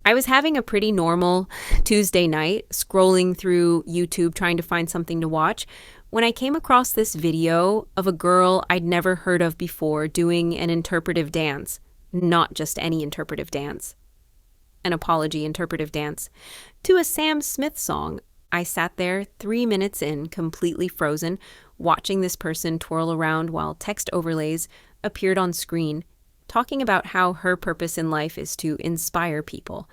I was having a pretty normal Tuesday night, scrolling through YouTube trying to find something to watch, when I came across this video of a girl I'd never heard of before doing an interpretive dance. Not just any interpretive dance. An apology interpretive dance. To a Sam Smith song. I sat there 3 minutes in, completely frozen, watching this person twirl around while text overlays appeared on screen, talking about how her purpose in life is to inspire people,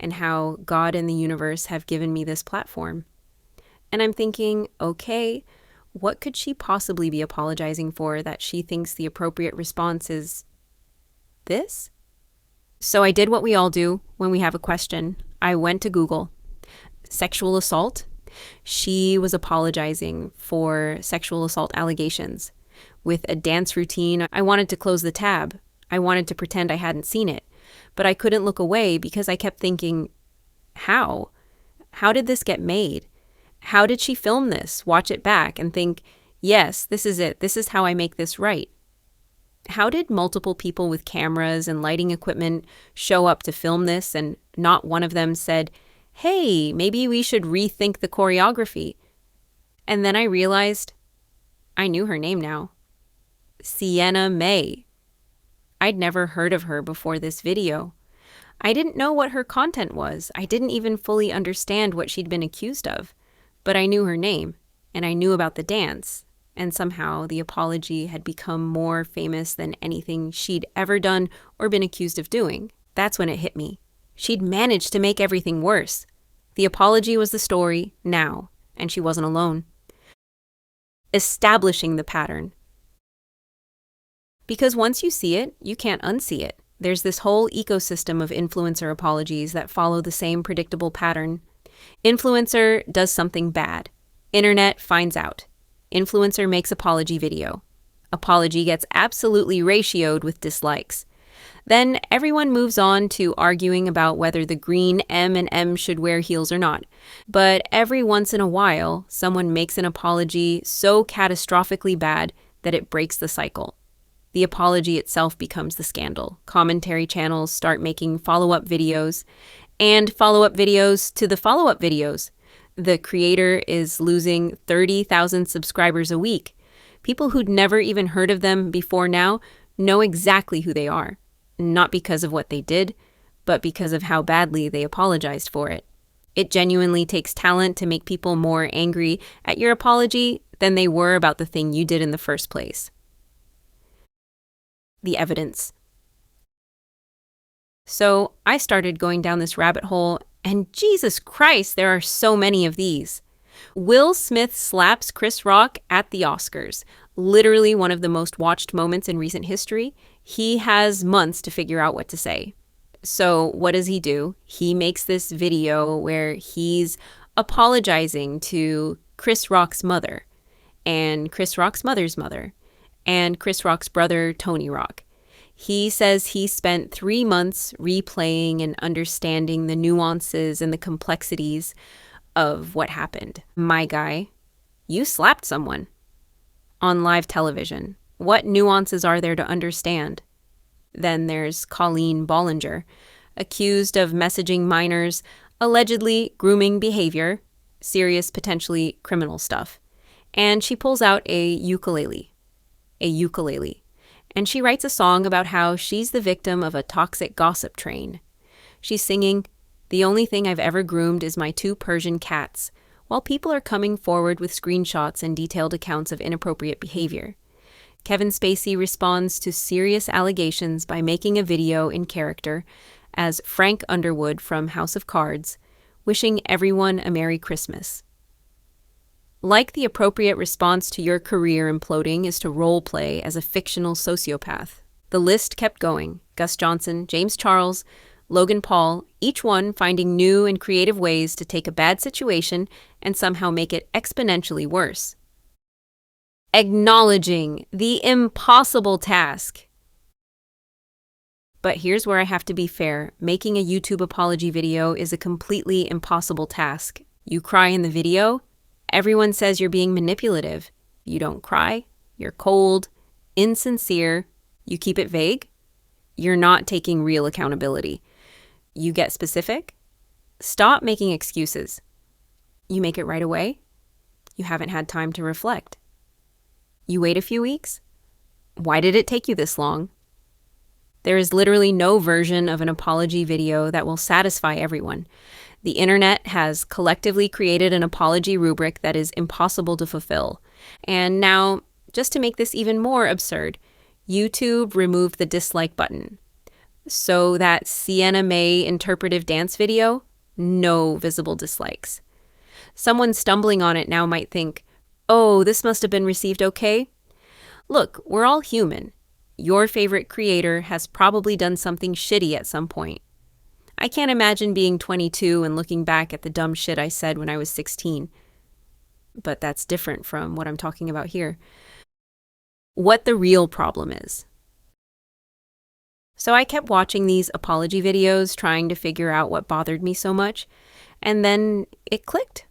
and how God and the universe have given me this platform. And I'm thinking, okay, what could she possibly be apologizing for that she thinks the appropriate response is this? So I did what we all do when we have a question. I went to Google. Sexual assault. She was apologizing for sexual assault allegations. With a dance routine, I wanted to close the tab. I wanted to pretend I hadn't seen it. But I couldn't look away because I kept thinking, how? How did this get made? How did she film this, watch it back, and think, yes, this is it. This is how I make this right? How did multiple people with cameras and lighting equipment show up to film this and not one of them said, hey, maybe we should rethink the choreography? And then I realized I knew her name now. Sienna Mae. I'd never heard of her before this video. I didn't know what her content was. I didn't even fully understand what she'd been accused of. But I knew her name, and I knew about the dance, and somehow the apology had become more famous than anything she'd ever done or been accused of doing. That's when it hit me. She'd managed to make everything worse. The apology was the story now, and she wasn't alone. Establishing the pattern. Because once you see it, you can't unsee it. There's this whole ecosystem of influencer apologies that follow the same predictable pattern. Influencer does something bad. Internet finds out. Influencer makes apology video. Apology gets absolutely ratioed with dislikes. Then everyone moves on to arguing about whether the green M&M should wear heels or not. But every once in a while, someone makes an apology so catastrophically bad that it breaks the cycle. The apology itself becomes the scandal. Commentary channels start making follow-up videos, and follow-up videos to the follow-up videos. The creator is losing 30,000 subscribers a week. People who'd never even heard of them before now know exactly who they are. Not because of what they did, but because of how badly they apologized for it. It genuinely takes talent to make people more angry at your apology than they were about the thing you did in the first place. The evidence. So I started going down this rabbit hole, and Jesus Christ, there are so many of these. Will Smith slaps Chris Rock at the Oscars. Literally one of the most watched moments in recent history. He has months to figure out what to say. So what does he do? He makes this video where he's apologizing to Chris Rock's mother, and Chris Rock's mother's mother, and Chris Rock's brother, Tony Rock. He says he spent 3 months replaying and understanding the nuances and the complexities of what happened. My guy, you slapped someone on live television. What nuances are there to understand? Then there's Colleen Ballinger, accused of messaging minors, allegedly grooming behavior, serious, potentially criminal stuff. And she pulls out a ukulele. And she writes a song about how she's the victim of a toxic gossip train. She's singing, "The only thing I've ever groomed is my 2 Persian cats," while people are coming forward with screenshots and detailed accounts of inappropriate behavior. Kevin Spacey responds to serious allegations by making a video in character as Frank Underwood from House of Cards, wishing everyone a Merry Christmas. Like the appropriate response to your career imploding is to role play as a fictional sociopath. The list kept going. Gus Johnson, James Charles, Logan Paul, each one finding new and creative ways to take a bad situation and somehow make it exponentially worse. Acknowledging the impossible task. But here's where I have to be fair. Making a YouTube apology video is a completely impossible task. You cry in the video, everyone says you're being manipulative. You don't cry, you're cold, insincere, you keep it vague. You're not taking real accountability. You get specific? Stop making excuses. You make it right away? You haven't had time to reflect. You wait a few weeks? Why did it take you this long? There is literally no version of an apology video that will satisfy everyone. The internet has collectively created an apology rubric that is impossible to fulfill. And now, just to make this even more absurd, YouTube removed the dislike button. So that Sienna Mae interpretive dance video, no visible dislikes. Someone stumbling on it now might think, oh, this must have been received okay. Look, we're all human. Your favorite creator has probably done something shitty at some point. I can't imagine being 22 and looking back at the dumb shit I said when I was 16. But that's different from what I'm talking about here. What the real problem is. So I kept watching these apology videos, trying to figure out what bothered me so much, and then it clicked.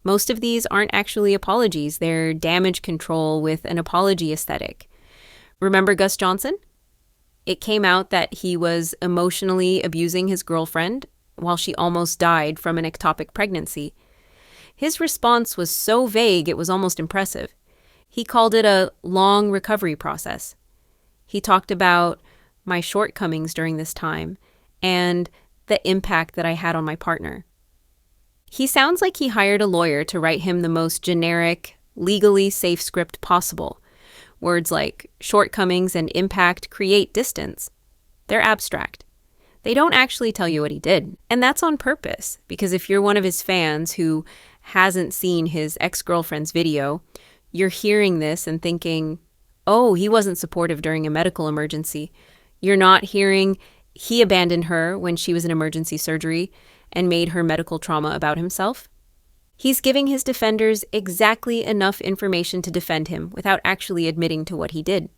Most of these aren't actually apologies, they're damage control with an apology aesthetic. Remember Gus Johnson? It came out that he was emotionally abusing his girlfriend while she almost died from an ectopic pregnancy. His response was so vague it was almost impressive. He called it a long recovery process. He talked about my shortcomings during this time and the impact that I had on my partner. He sounds like he hired a lawyer to write him the most generic, legally safe script possible. Words like shortcomings and impact create distance. They're abstract. They don't actually tell you what he did. And that's on purpose, because if you're one of his fans who hasn't seen his ex-girlfriend's video, you're hearing this and thinking, oh, he wasn't supportive during a medical emergency. You're not hearing he abandoned her when she was in emergency surgery and made her medical trauma about himself. He's giving his defenders exactly enough information to defend him without actually admitting to what he did.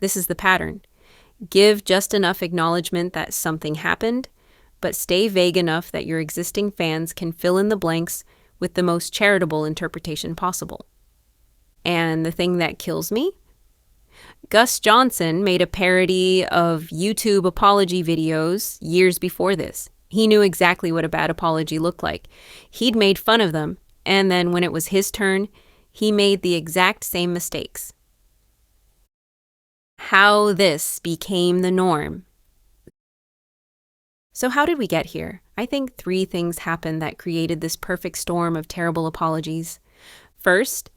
This is the pattern. Give just enough acknowledgement that something happened, but stay vague enough that your existing fans can fill in the blanks with the most charitable interpretation possible. And the thing that kills me? Gus Johnson made a parody of YouTube apology videos years before this. He knew exactly what a bad apology looked like. He'd made fun of them, and then when it was his turn, he made the exact same mistakes. How this became the norm. So how did we get here? I think 3 things happened that created this perfect storm of terrible apologies. First,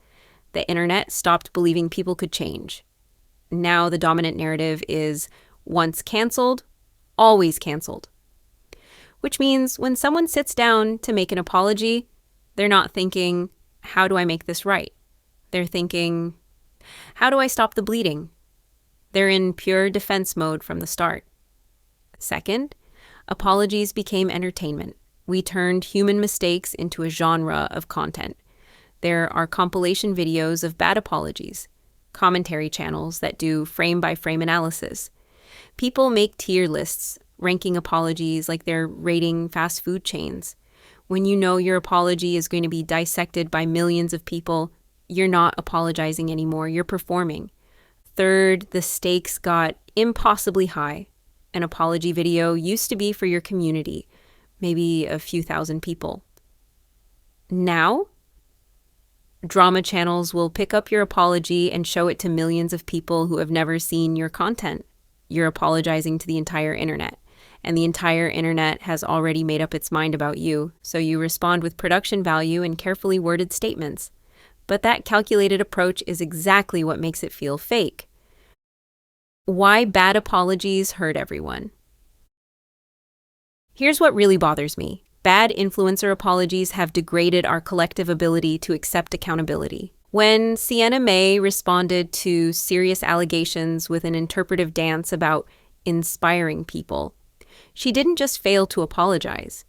the internet stopped believing people could change. Now the dominant narrative is once canceled, always canceled. Which means when someone sits down to make an apology, they're not thinking, how do I make this right? They're thinking, how do I stop the bleeding? They're in pure defense mode from the start. Second, apologies became entertainment. We turned human mistakes into a genre of content. There are compilation videos of bad apologies, commentary channels that do frame-by-frame analysis. People make tier lists, ranking apologies like they're rating fast food chains. When you know your apology is going to be dissected by millions of people, you're not apologizing anymore, you're performing. Third, the stakes got impossibly high. An apology video used to be for your community, maybe a few thousand people. Now, drama channels will pick up your apology and show it to millions of people who have never seen your content. You're apologizing to the entire internet. And the entire internet has already made up its mind about you, so you respond with production value and carefully worded statements. But that calculated approach is exactly what makes it feel fake. Why bad apologies hurt everyone. Here's what really bothers me. Bad influencer apologies have degraded our collective ability to accept accountability. When Sienna Mae responded to serious allegations with an interpretive dance about inspiring people, she didn't just fail to apologize.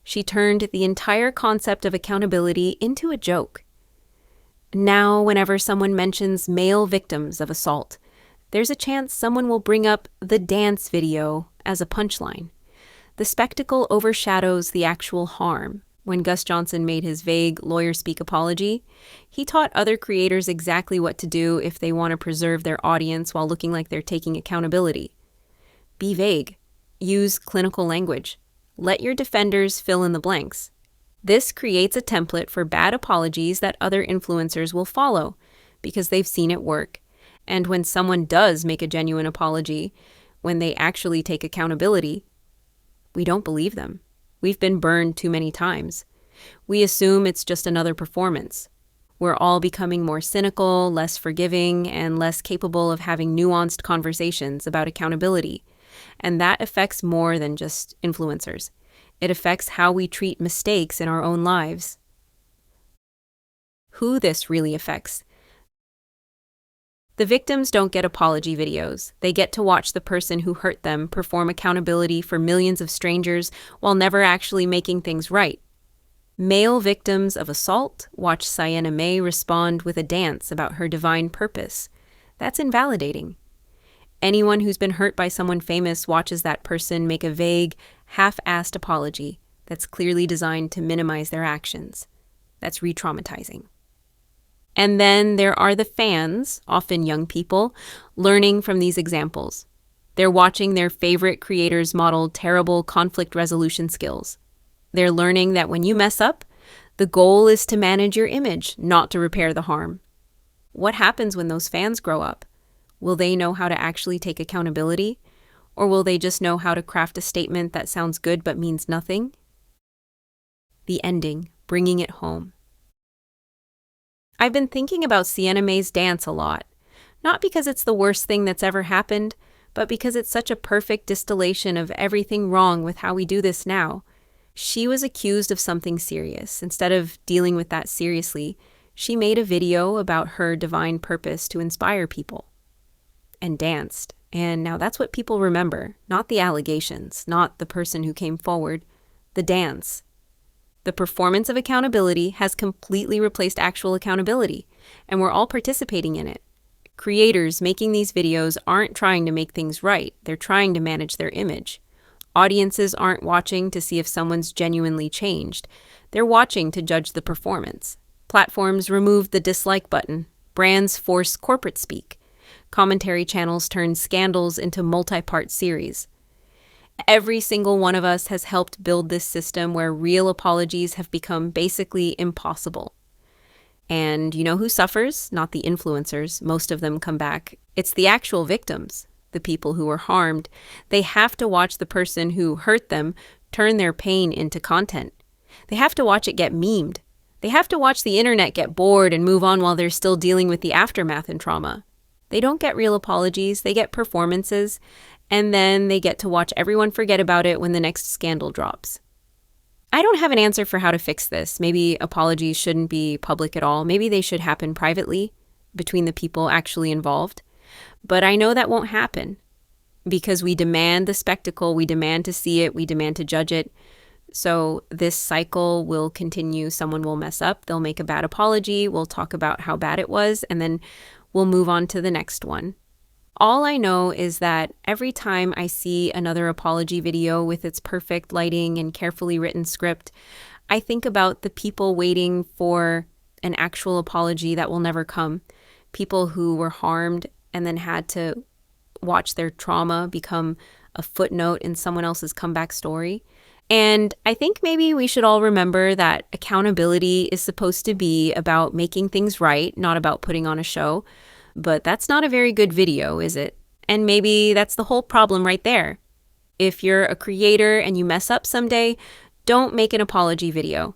She turned the entire concept of accountability into a joke. Now, whenever someone mentions male victims of assault, there's a chance someone will bring up the dance video as a punchline. The spectacle overshadows the actual harm. When Gus Johnson made his vague lawyer-speak apology, he taught other creators exactly what to do if they want to preserve their audience while looking like they're taking accountability. Be vague. Use clinical language. Let your defenders fill in the blanks. This creates a template for bad apologies that other influencers will follow because they've seen it work. And when someone does make a genuine apology, when they actually take accountability, we don't believe them. We've been burned too many times. We assume it's just another performance. We're all becoming more cynical, less forgiving, and less capable of having nuanced conversations about accountability. And that affects more than just influencers. It affects how we treat mistakes in our own lives. Who this really affects. The victims don't get apology videos. They get to watch the person who hurt them perform accountability for millions of strangers while never actually making things right. Male victims of assault watch Sienna Mae respond with a dance about her divine purpose. That's invalidating. Anyone who's been hurt by someone famous watches that person make a vague, half-assed apology that's clearly designed to minimize their actions. That's re-traumatizing. And then there are the fans, often young people, learning from these examples. They're watching their favorite creators model terrible conflict resolution skills. They're learning that when you mess up, the goal is to manage your image, not to repair the harm. What happens when those fans grow up? Will they know how to actually take accountability? Or will they just know how to craft a statement that sounds good but means nothing? The ending, bringing it home. I've been thinking about Sienna Mae's dance a lot, not because it's the worst thing that's ever happened, but because it's such a perfect distillation of everything wrong with how we do this now. She was accused of something serious. Instead of dealing with that seriously, she made a video about her divine purpose to inspire people. And danced. And now that's what people remember, not the allegations, not the person who came forward, the dance. The performance of accountability has completely replaced actual accountability, and we're all participating in it. Creators making these videos aren't trying to make things right, they're trying to manage their image. Audiences aren't watching to see if someone's genuinely changed, they're watching to judge the performance. Platforms removed the dislike button, brands force corporate speak. Commentary channels turn scandals into multi-part series. Every single one of us has helped build this system where real apologies have become basically impossible. And you know who suffers? Not the influencers. Most of them come back. It's the actual victims, the people who were harmed. They have to watch the person who hurt them turn their pain into content. They have to watch it get memed. They have to watch the internet get bored and move on while they're still dealing with the aftermath and trauma. They don't get real apologies, they get performances, and then they get to watch everyone forget about it when the next scandal drops. I don't have an answer for how to fix this. Maybe apologies shouldn't be public at all. Maybe they should happen privately between the people actually involved. But I know that won't happen because we demand the spectacle, we demand to see it, we demand to judge it. So this cycle will continue. Someone will mess up, they'll make a bad apology, we'll talk about how bad it was, and then we'll move on to the next one. All I know is that every time I see another apology video with its perfect lighting and carefully written script, I think about the people waiting for an actual apology that will never come. People who were harmed and then had to watch their trauma become a footnote in someone else's comeback story. And I think maybe we should all remember that accountability is supposed to be about making things right, not about putting on a show. But that's not a very good video, is it? And maybe that's the whole problem right there. If you're a creator and you mess up someday, don't make an apology video.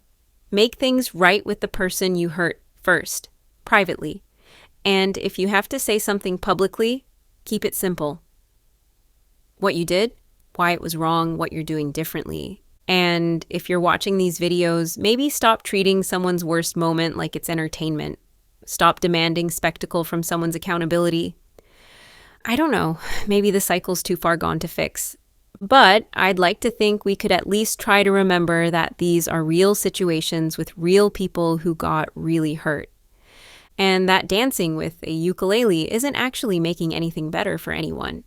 Make things right with the person you hurt first, privately. And if you have to say something publicly, keep it simple. What you did, why it was wrong, what you're doing differently. And if you're watching these videos, maybe stop treating someone's worst moment like it's entertainment. Stop demanding spectacle from someone's accountability. I don't know, maybe the cycle's too far gone to fix. But I'd like to think we could at least try to remember that these are real situations with real people who got really hurt. And that dancing with a ukulele isn't actually making anything better for anyone.